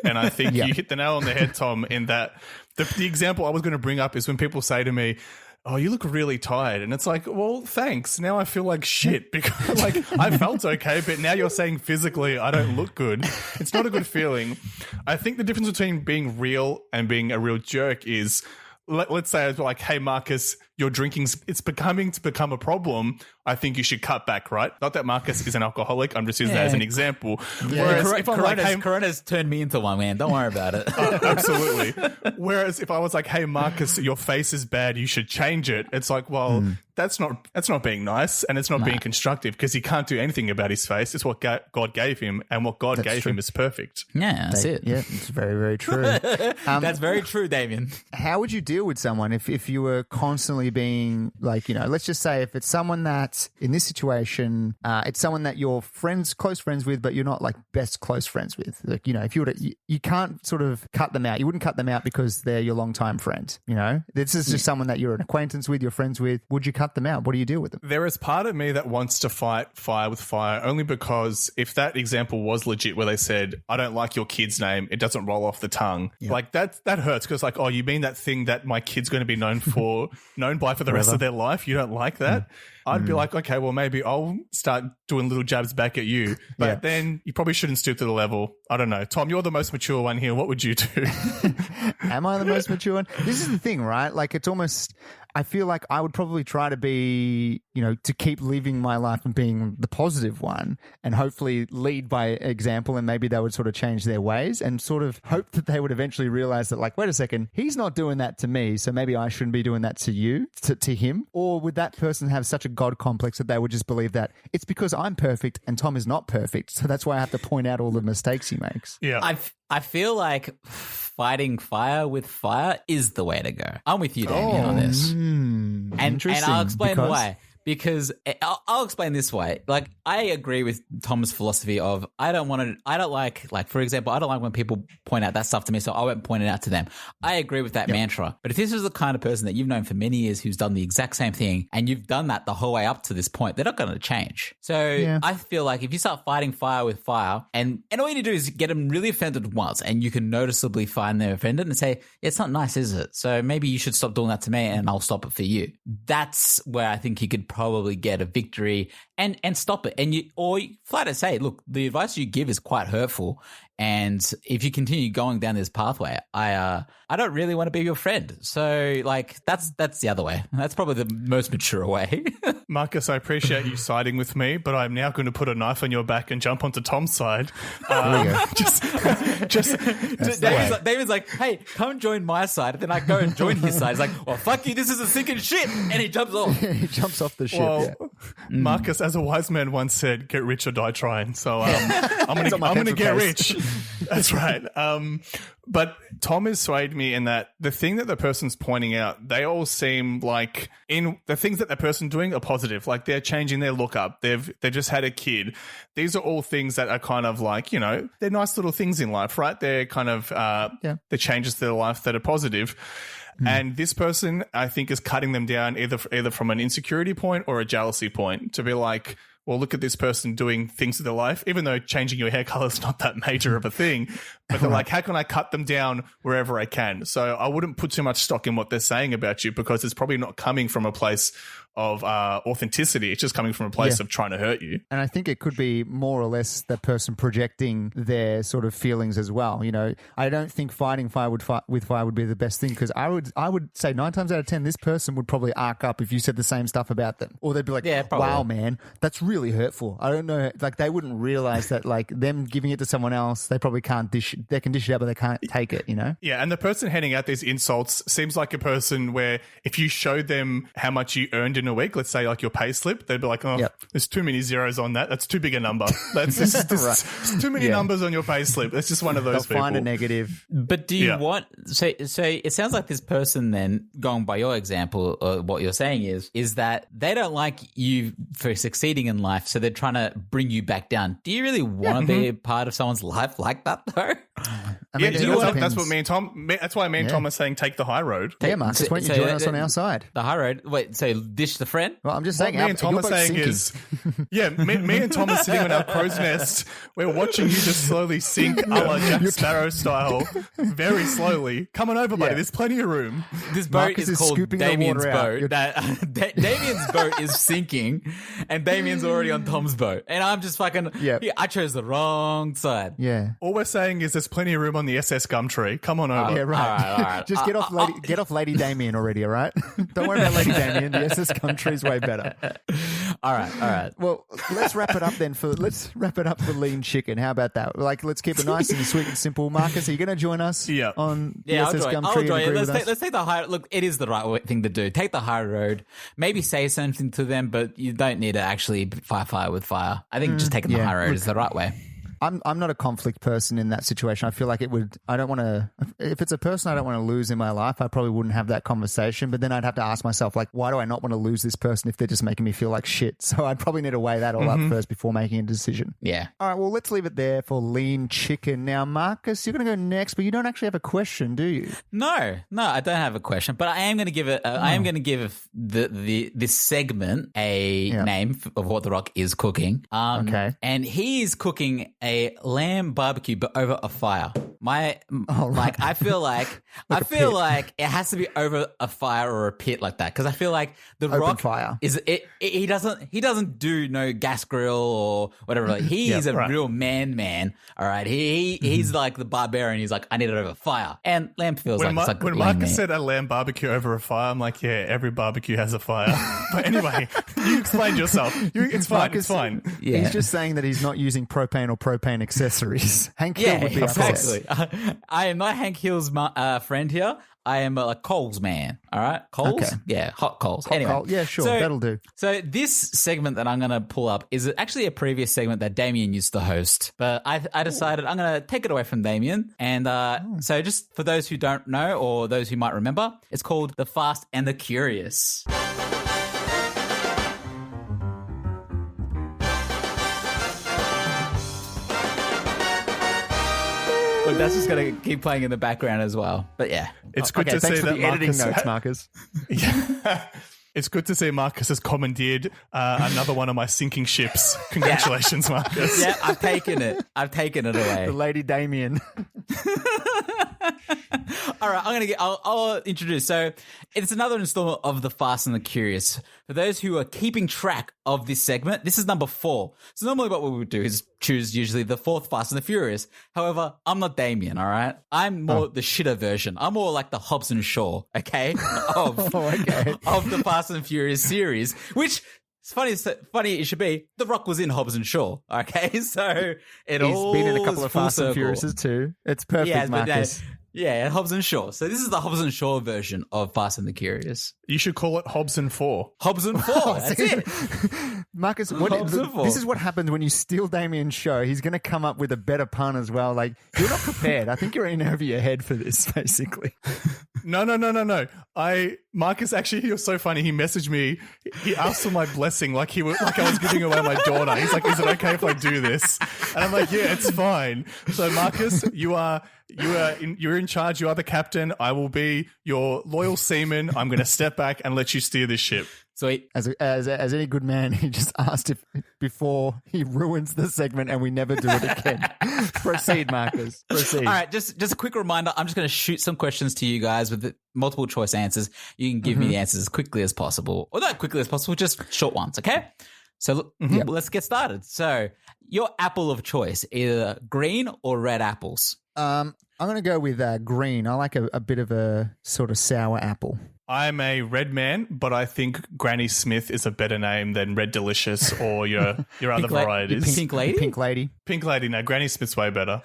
And I think you hit the nail on the head, Tom, in that the example I was going to bring up is when people say to me, oh, you look really tired. And it's like, well, thanks. Now I feel like shit because like I felt okay, but now you're saying physically I don't look good. It's not a good feeling. I think the difference between being real and being a real jerk is, let's say it's like, hey, Marcus, your drinking's it's become a problem. I think you should cut back, right? Not that Marcus is an alcoholic. I'm just using that as an example. Yeah. Whereas if I'm like, hey, Corona's turned me into one, man. Don't worry about it. Absolutely. Whereas if I was like, hey, Marcus, your face is bad, you should change it. It's like, well, that's not being nice, and it's not being constructive because he can't do anything about his face. It's what God gave him, and what God gave him is perfect. Yeah, that's it. Yeah, it's very, very true. That's very true, Damien. How would you deal with someone if you were constantly being like, let's just say if it's someone that in this situation, it's someone that you're close friends with, but you're not like best close friends with. Like, if you were to, you can't sort of cut them out. You wouldn't cut them out because they're your longtime friend. This is just someone that you're an acquaintance with, you're friends with. Would you cut them out? What do you do with them? There is part of me that wants to fight fire with fire, only because if that example was legit where they said, I don't like your kid's name, it doesn't roll off the tongue. Yep. Like that hurts because like, oh, you mean that thing that my kid's going to be known by for the rest of their life? You don't like that? I'd be like, okay, well, maybe I'll start doing little jabs back at you. But then you probably shouldn't stoop to the level. I don't know. Tom, you're the most mature one here. What would you do? Am I the most mature one? This is the thing, right? Like it's almost, I feel like I would probably try to be, to keep living my life and being the positive one and hopefully lead by example, and maybe they would sort of change their ways and sort of hope that they would eventually realize that like, wait a second, he's not doing that to me, so maybe I shouldn't be doing that to him. Or would that person have such a God complex that they would just believe that it's because I'm perfect and Tom is not perfect, so that's why I have to point out all the mistakes he makes? Yeah. I feel like fighting fire with fire is the way to go. I'm with you, Damien, on this. And I'll explain why. Because I'll explain this way. Like, I agree with Tom's philosophy of I don't like, for example, I don't like when people point out that stuff to me, so I won't point it out to them. I agree with that mantra. But if this is the kind of person that you've known for many years who's done the exact same thing and you've done that the whole way up to this point, they're not going to change. So I feel like if you start fighting fire with fire and all you need to do is get them really offended once and you can noticeably find they're offended and say, it's not nice, is it? So maybe you should stop doing that to me and I'll stop it for you. That's where I think you could probably get a victory and stop it. And or flat out say, look, the advice you give is quite hurtful. And if you continue going down this pathway, I don't really want to be your friend. So like that's the other way. That's probably the most mature way. Marcus, I appreciate you siding with me, but I'm now going to put a knife on your back and jump onto Tom's side. David's like, hey, come join my side. And then I go and join his side. He's like, well, fuck you, this is a sinking ship. And he jumps off. He jumps off the ship. Well, Marcus, as a wise man once said, get rich or die trying. So I'm going to get rich. That's right. But Tom has swayed me in that the thing that the person's pointing out, they all seem like in the things that the person's doing are positive. Like they're changing their look up. They just had a kid. These are all things that are kind of like, they're nice little things in life, right? They're kind of the changes to their life that are positive. And this person, I think, is cutting them down either from an insecurity point or a jealousy point to be like, well, look at this person doing things with their life, even though changing your hair color is not that major of a thing. But they're like, how can I cut them down wherever I can? So I wouldn't put too much stock in what they're saying about you because it's probably not coming from a place of authenticity. It's just coming from a place of trying to hurt you. And I think it could be more or less that person projecting their sort of feelings as well. I don't think fighting fire with fire would be the best thing because I would say 9 times out of 10, this person would probably arc up if you said the same stuff about them. Or they'd be like, wow, man, that's really hurtful. I don't know. Like they wouldn't realize that like them giving it to someone else, they probably can't they can dish it out, but they can't take it, Yeah. And the person handing out these insults seems like a person where if you showed them how much you earned in a week, let's say like your pay slip, they'd be like, there's too many zeros on that. That's too big a number. That's just too many numbers on your pay slip. That's just one of those people. Find a negative. But do you want, so it sounds like this person then, going by your example, what you're saying is that they don't like you for succeeding in life, so they're trying to bring you back down. Do you really want to be a part of someone's life like that though? Yeah, that's what me and Tom. That's why me and Tom are saying take the high road. Yeah, Marcus, why don't you join us on our side? The high road. Wait, so dish the friend? Well, I'm just saying. What me and Tom are saying is, me and Tom are sitting on our crow's nest. We're watching you just slowly sink, a la Jack Sparrow style, very slowly. Come on over, buddy. There's plenty of room. This boat is called Damien's boat. Damien's boat is sinking, and Damien's already on Tom's boat, and I'm just fucking. Yeah, I chose the wrong side. Yeah. All we're saying is there's plenty of room on the S.S Gumtree. Come on over. Yeah, right. All right. Just get off Lady Damien already, all right? Don't worry about Lady Damien. The S.S Gumtree's way better. All right. Well, let's wrap it up then. Let's wrap it up for lean chicken. How about that? Like, let's keep it nice and sweet and simple. Marcus, are you going to join us? On the SS Gumtree? I'll join you. Let's take the high. Look, it is the right thing to do. Take the high road. Maybe say something to them, but you don't need to actually fight fire with fire. I think just taking the high road is the right way. I'm not a conflict person in that situation. I feel like I don't want to, if it's a person I don't want to lose in my life, I probably wouldn't have that conversation. But then I'd have to ask myself, like, why do I not want to lose this person if they're just making me feel like shit? So I'd probably need to weigh that all up first before making a decision. Yeah. All right, well, let's leave it there for lean chicken. Now, Marcus, you're going to go next, but you don't actually have a question, do you? No, I don't have a question, but I am going to give it. I am going to give this segment a name of what The Rock is cooking. Okay. And he is cooking a lamb barbecue, but over a fire. I feel like it has to be over a fire or a pit like that, because I feel like The Rock fire is it. He doesn't do no gas grill or whatever. Like, he's a real man. All right, he's like the barbarian. He's like, I need it over fire, and lamb feels like when Marcus said a lamb barbecue over a fire, I'm like, yeah, every barbecue has a fire. But anyway, you explained yourself. It's fine. Marcus, it's fine. Yeah. He's just saying that he's not using propane or propane accessories. Hank Hill would be exactly. I am not Hank Hill's friend here. I am a Coles man. All right, Coles. Okay. Yeah, hot Coles. Anyway, yeah, sure, that'll do. So this segment that I'm going to pull up is actually a previous segment that Damien used to host, but I decided I'm going to take it away from Damien. And so, just for those who don't know or those who might remember, it's called The Fast and the Curious. Look, that's just going to keep playing in the background as well. But yeah. It's good to see that the editing notes, Marcus. Yeah. It's good to see Marcus has commandeered another one of my sinking ships. Congratulations, Marcus. Yeah, I've taken it away. The Lady Damien. All right, I'll introduce. So it's another installment of The Fast and the Curious. For those who are keeping track of this segment, this is number 4. So normally what we would do is choose usually the 4th Fast and the Furious. However, I'm not Damien, all right? I'm more the shitter version. I'm more like the Hobbs and Shaw, okay? Of the Fast and Furious series, which... It's funny it should be, The Rock was in Hobbs and Shaw, okay? So he's been in a couple of Fast and Furiouses too. It's perfect, Marcus. Yeah, Hobbs and Shaw. So this is the Hobbs and Shaw version of Fast and the Curious. You should call it Hobbs and 4. Hobbs and 4, that's it. Marcus, this is what happens when you steal Damien's show. He's going to come up with a better pun as well. Like, you're not prepared. I think you're in over your head for this, basically. No. Marcus, actually, he was so funny. He messaged me. He asked for my blessing, like I was giving away my daughter. He's like, "Is it okay if I do this?" And I'm like, "Yeah, it's fine." So, Marcus, you're in charge. You are the captain. I will be your loyal seaman. I'm going to step back and let you steer this ship. So as any good man, he just asked if before he ruins the segment and we never do it again. Proceed, Marcus. Proceed. All right, just a quick reminder. I'm just going to shoot some questions to you guys with multiple choice answers. You can give me the answers as quickly as possible, or not quickly as possible, just short ones. Okay. So let's get started. So your apple of choice, either green or red apples. I'm going to go with green. I like a bit of a sort of sour apple. I'm a red man, but I think Granny Smith is a better name than Red Delicious or your other varieties. Pink Lady? Pink Lady. No, Granny Smith's way better.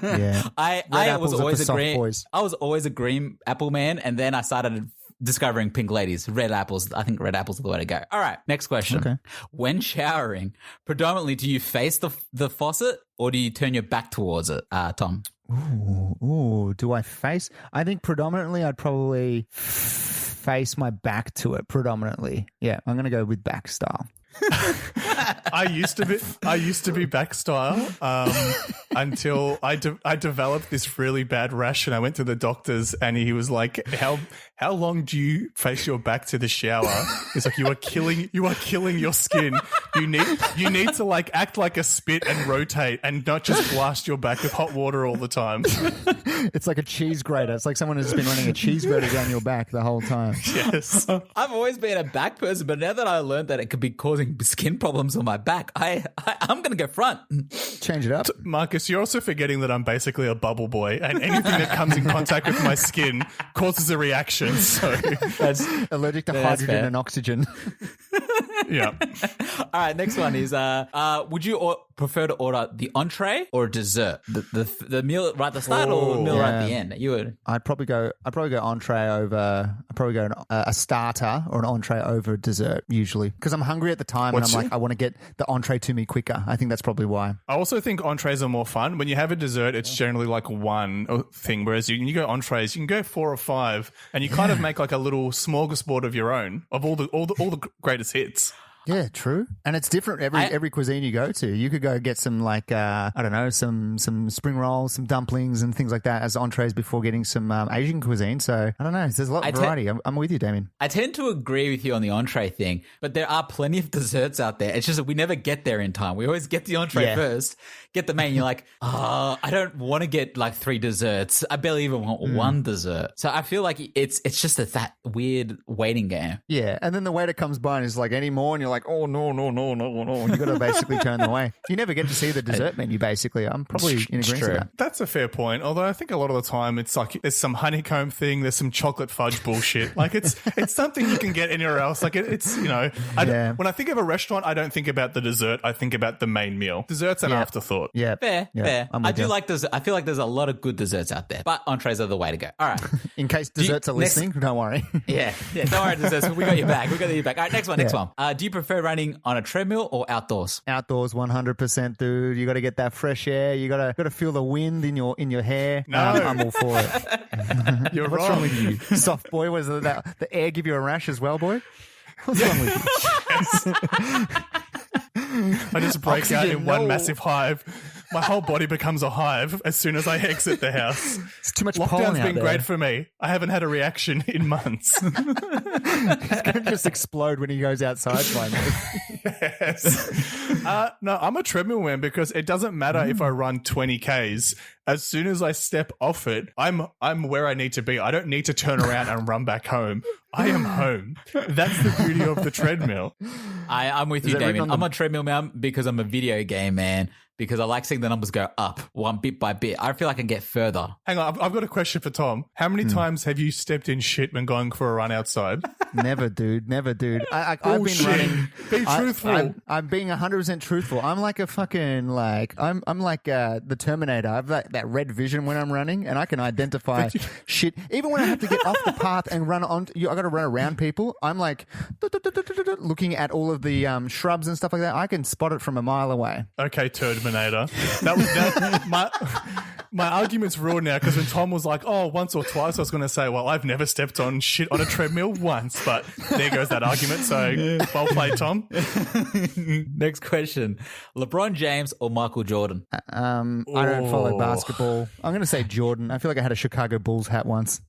Yeah. I was always a green apple man, and then I started discovering pink ladies. Red apples. I think red apples are the way to go. All right, next question. Okay. When showering, predominantly do you face the faucet or do you turn your back towards it, Tom? Ooh, do I face? I think predominantly I'd probably face my back to it predominantly. Yeah, I'm going to go with back style. I used to be back style until I developed this really bad rash, and I went to the doctors, and he was like, "How long do you face your back to the shower?" He's like, "You are killing your skin. You need to like act like a spit and rotate, and not just blast your back with hot water all the time." It's like a cheese grater. It's like someone has been running a cheese grater down your back the whole time. Yes. I've always been a back person, but now that I learned that it could be causing skin problems on my back, I'm going to go front. Change it up. Marcus, you're also forgetting that I'm basically a bubble boy, and anything that comes in contact with my skin causes a reaction. So that's allergic to hydrogen fair. and oxygen. Yeah. All right, next one is would you prefer to order the entree or a dessert? The meal right at the start or the meal right at the end? You would. I'd probably go entree over. I'd probably go a starter or an entree over a dessert usually, because I'm hungry at the time and I'm like, I want to get the entree to me quicker. I think that's probably why. I also think entrees are more fun. When you have a dessert, it's generally like one thing, whereas you go entrees, you can go 4 or 5, and you kind of make like a little smorgasbord of your own of all the greatest hits. Yeah, true. And it's different every cuisine you go to. You could go get some like I don't know, some spring rolls, some dumplings and things like that as entrees before getting some Asian cuisine. So I don't know. There's a lot of variety. I'm with you, Damien. I tend to agree with you on the entree thing, but there are plenty of desserts out there. It's just that we never get there in time. We always get the entree first, get the main. You're like, oh, I don't want to get like 3 desserts. I barely even want one dessert. So I feel like it's just that weird waiting game. Yeah, and then the waiter comes by and is like, any more? And you're like, oh, no. You got to basically turn them away. You never get to see the dessert menu, basically. I'm probably in agreement with that. That's a fair point. Although I think a lot of the time it's like there's some honeycomb thing, there's some chocolate fudge bullshit. Like it's something you can get anywhere else. Like it's, you know, when I think of a restaurant, I don't think about the dessert. I think about the main meal. Dessert's an afterthought. Yeah. Fair. I do like dessert. I feel like there's a lot of good desserts out there, but entrees are the way to go. All right. In case desserts are listening, don't worry. Yeah. Don't worry, desserts. We got your back. All right, next one. Do you prefer running on a treadmill or outdoors? Outdoors, 100%, dude. You got to get that fresh air. You got to feel the wind in your hair. No, I'm all for it. You're What's wrong. wrong with you, soft boy? Was that the air give you a rash as well, boy? What's wrong with you? I just break out in one massive hive. My whole body becomes a hive as soon as I exit the house. It's too much pollen Lockdown's out been there. great for me. I haven't had a reaction in months. It's going to just explode when he goes outside finally. Yes. No, I'm a treadmill man because it doesn't matter if I run 20 Ks. As soon as I step off it, I'm where I need to be. I don't need to turn around and run back home. I am home. That's the beauty of the treadmill. I'm with you, Damien. I'm a treadmill man because I'm a video game man. Because I like seeing the numbers go up one bit by bit. I feel like I can get further. Hang on, I've got a question for Tom. How many times have you stepped in shit when going for a run outside? Never, dude. I've been Bullshit. running. Be truthful. I'm being 100% truthful. I'm like a fucking I'm like the Terminator. I have that red vision when I'm running, and I can identify shit. Even when I have to get off the path and run on, I got to run around people. I'm like looking at all of the shrubs and stuff like that. I can spot it from a mile away. Okay, Terminator. My argument's ruined now because when Tom was like, oh, once or twice, I was going to say, well, I've never stepped on shit on a treadmill once, but there goes that argument. So well played, Tom. Next question. LeBron James or Michael Jordan? I don't follow basketball. I'm going to say Jordan. I feel like I had a Chicago Bulls hat once.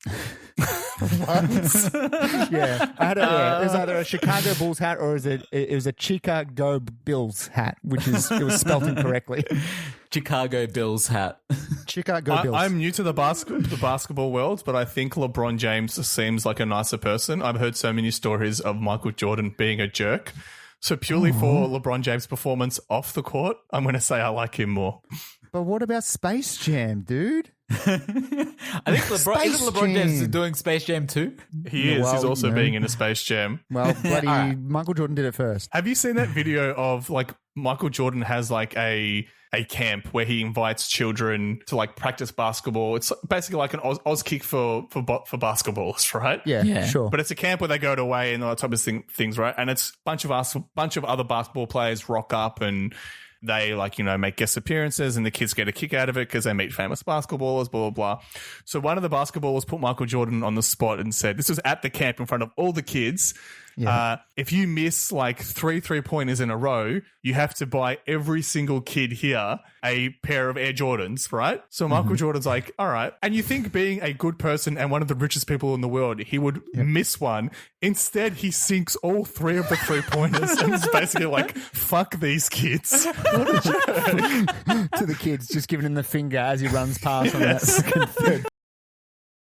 Yeah, I had it was either a Chicago Bulls hat or it was a Chicago Bills hat, it was spelled incorrectly. Chicago Bills hat. Chicago Bills. I'm new to the basketball world, but I think LeBron James seems like a nicer person. I've heard so many stories of Michael Jordan being a jerk. So purely for LeBron James' performance off the court, I'm going to say I like him more. But what about Space Jam, dude? I think LeBron James is doing Space Jam too. He is. He's also being in a Space Jam. Well, bloody Michael Jordan did it first. Have you seen that video of like Michael Jordan has like a camp where he invites children to like practice basketball? It's basically like an Oz kick for basketballs, right? Yeah, sure. But it's a camp where they go away and all that type of things, right? And it's a bunch of other basketball players rock up and they make guest appearances and the kids get a kick out of it because they meet famous basketballers, blah, blah, blah. So one of the basketballers put Michael Jordan on the spot and said, this was at the camp in front of all the kids. if you miss like 3-pointers in a row, you have to buy every single kid here a pair of Air Jordans, right? So Michael Jordan's like, all right. And you think being a good person and one of the richest people in the world, he would miss one. Instead, he sinks all 3 of the 3-pointers and is basically like, fuck these kids. What a jerk. To the kids, just giving him the finger as he runs past on that second third